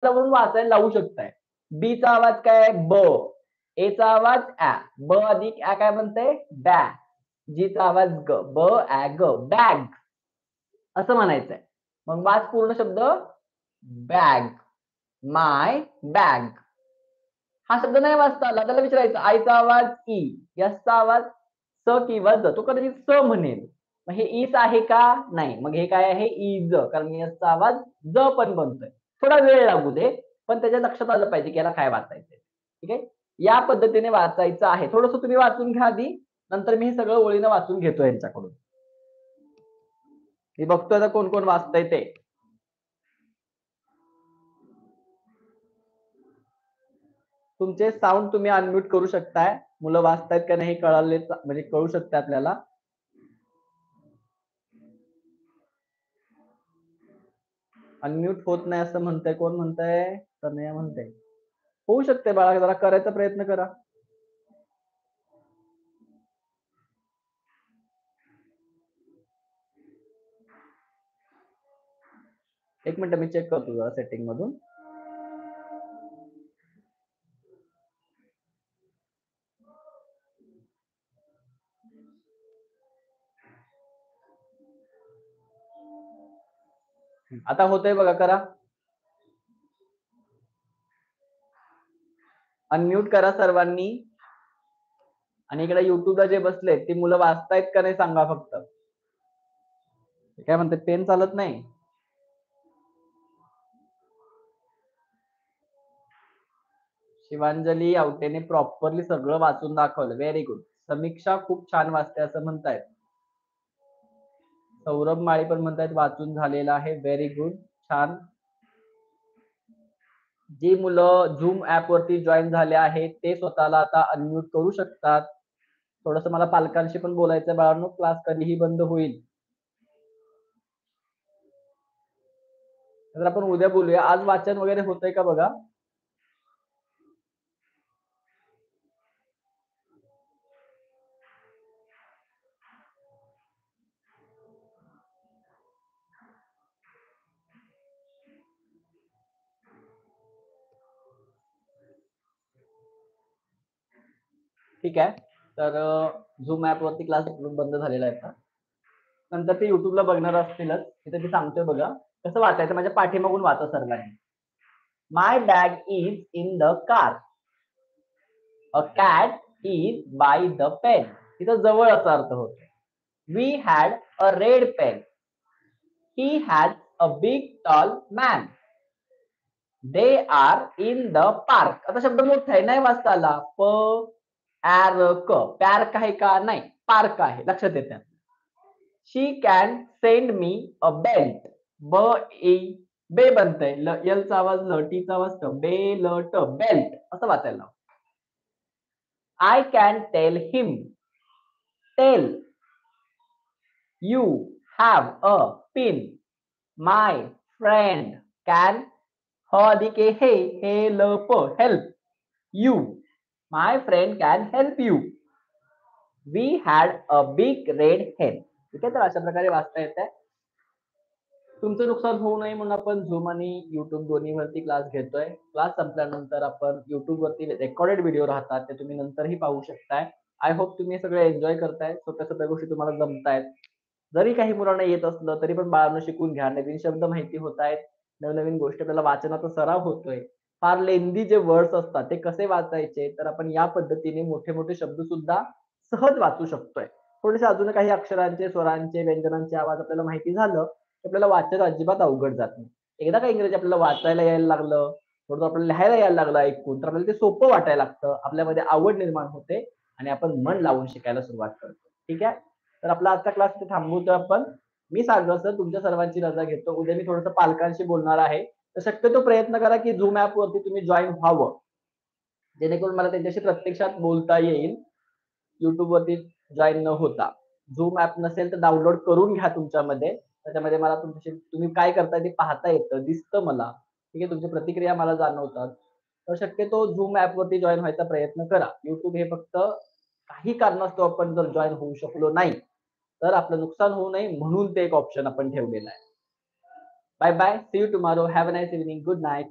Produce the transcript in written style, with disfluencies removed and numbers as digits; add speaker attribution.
Speaker 1: म्हणून वाचायला लावू शकताय. बी चा आवाज काय आहे? ब. ए चा आवाज ऍ. ब अधिक ऍ काय म्हणते? बॅ. जी चा आवाज ग. ब ऍ ग. बॅग. असं म्हणायचंय. मग वाच पूर्ण शब्द. बॅग. माय बॅग. हा शब्द नाही वाचता आला त्याला विचारायचं आईचा आवाज ई, यसचा आवाज स किंवा ज. तो कदाचित स म्हणेल. मग हे ईच आहे का? नाही. मग हे काय आहे? इज. कारण यसचा आवाज ज पण बनतोय. थोडा वेळ लागू दे, पण त्याच्या लक्षात आलं पाहिजे की याला काय वाचायचंय. ठीक आहे? या पद्धतीने वाचायचं आहे. थोडंसं तुम्ही वाचून घ्या आधी. नंतर मी हे सगळं ओळीनं वाचून घेतो यांच्याकडून. मी बघतोय आता कोण कोण वाचतंय ते. तुमचे साऊंड तुम्ही अनम्यूट करू शकताय. मुलं वाचतायत का नाही कळाले म्हणजे कळू शकते आपल्याला. अनम्यूट होत नाही असं म्हणतंय. कोण म्हणतंय? तनया म्हणते. होऊ शकते बाळा, जरा करायचा प्रयत्न करा. एक मिनिट मी चेक करतो जरा सेटिंग मधून. आता होतंय बघा, करा. अनम्यूट करा सर्वांनी. आणि इकडे युट्यूबला जे बसले ती मुलं वाचतायत का नाही सांगा फक्त. काय म्हणते? पेन चालत नाही. शिवांजली आवटेने प्रॉपरली सगळं वाचून दाखवलं. Very good. समीक्षा खूप छान वाचते असं म्हणतायत. सौरभ माळी पण म्हणतायत वाचून झालेलं आहे. Very good. छान. जी मुलं झूम ऍप वरती जॉईन झाले आहेत ते स्वतःला आता अनम्यूट करू शकतात. थोडस मला पालकांशी पण बोलायचं बाळांनो, क्लास कधीही बंद होईल. तर आपण उद्या बोलूया. आज वाचन वगैरे होतंय का बघा. ठीक आहे. तर झूम ऍप वरती क्लास बंद झालेला आहे आता. नंतर ते युट्यूबला बघणार असतीलच. तिथे मी सांगतोय बघा कसं वाचायचं. माझ्या पाठीमागून वाचा सर्वांनी. My bag is in the car. A cat is by the pen. तिथं जवळ असा अर्थ होतो. We had a red pen. He has a big tall man. They are in the park. आता शब्द मोठा आहे, नाही वाचता आला. प ऍर क. पार्क आहे का? नाही, पार्क आहे. लक्षात येते. She can send me a belt. ब ए बे बनतंय. यल चा आवाज ल, टी चा आवाज ट. बे ल ट. बेल्ट असं वाचायला. I can tell him. Tell. You have a pin. My friend can. ह अधिक हे, हे ल प. Help you. My friend can help you. We had a big red hen. ठीक आहे. तर अशा प्रकारे वाचता येत आहे. तुमचं नुकसान होऊ नये म्हणून आपण झूम आणि युट्यूब दोन्हीवरती क्लास घेतोय. क्लास संपल्यानंतर आपण युट्यूब वरती रेकॉर्डेड व्हिडिओ राहतात ते तुम्ही नंतरही पाहू शकताय. आय होप तुम्ही सगळे एन्जॉय करताय. सोप्या सोप्या गोष्टी तुम्हाला जमतायत. जरी काही मुलांना येत असलं तरी पण बाळांनो शिकून घ्या. नवीन शब्द माहिती होत आहेत. नवनवीन गोष्टी आपल्याला वाचनाचा सराव होतोय. फार लेंदी जे वर्ड्स असतात ते कसे वाचायचे, तर आपण या पद्धतीने मोठे मोठे शब्द सुद्धा सहज वाचू शकतोय. थोडेसे अजून काही अक्षरांचे, स्वरांचे, व्यंजनांचे आवाज आपल्याला माहिती झालं की आपल्याला वाचन अजिबात अवघड जात नाही. एकदा का इंग्रजी आपल्याला वाचायला यायला लागलं, थोडं आपल्याला लिहायला यायला लागलं ऐकून, तर आपल्याला ते सोपं वाटायला लागतं. आपल्यामध्ये आवड निर्माण होते आणि आपण मन लावून शिकायला सुरुवात करतो. ठीक आहे. तर आपला आजचा क्लास इथे थांबवतो आपण. मी सांगतो सर तुमच्या सर्वांची रजा घेतो. उद्या मी थोडंसं पालकांशी बोलणार आहे. तर शक्यतो प्रयत्न करा की झूम ऍप वरती तुम्ही जॉईन व्हावं, जेणेकरून मला त्यांच्याशी प्रत्यक्षात बोलता येईल. युट्यूब वरती जॉईन न होता. झूम ऍप नसेल तर डाउनलोड करून घ्या तुमच्यामध्ये. त्याच्यामध्ये मला तुमच्याशी तुम्ही काय करताय ते पाहता येतं, दिसतं मला. ठीक आहे. तुमची प्रतिक्रिया मला जाणवतात. तर शक्यतो झूम ऍप वरती जॉईन व्हायचा प्रयत्न करा. युट्यूब हे फक्त काही कारणास्तव आपण जर जॉईन होऊ शकलो नाही तर आपलं नुकसान होऊ नये म्हणून ते एक ऑप्शन आपण ठेवलेलं आहे. Bye bye. See you tomorrow. Have a nice evening. Good night.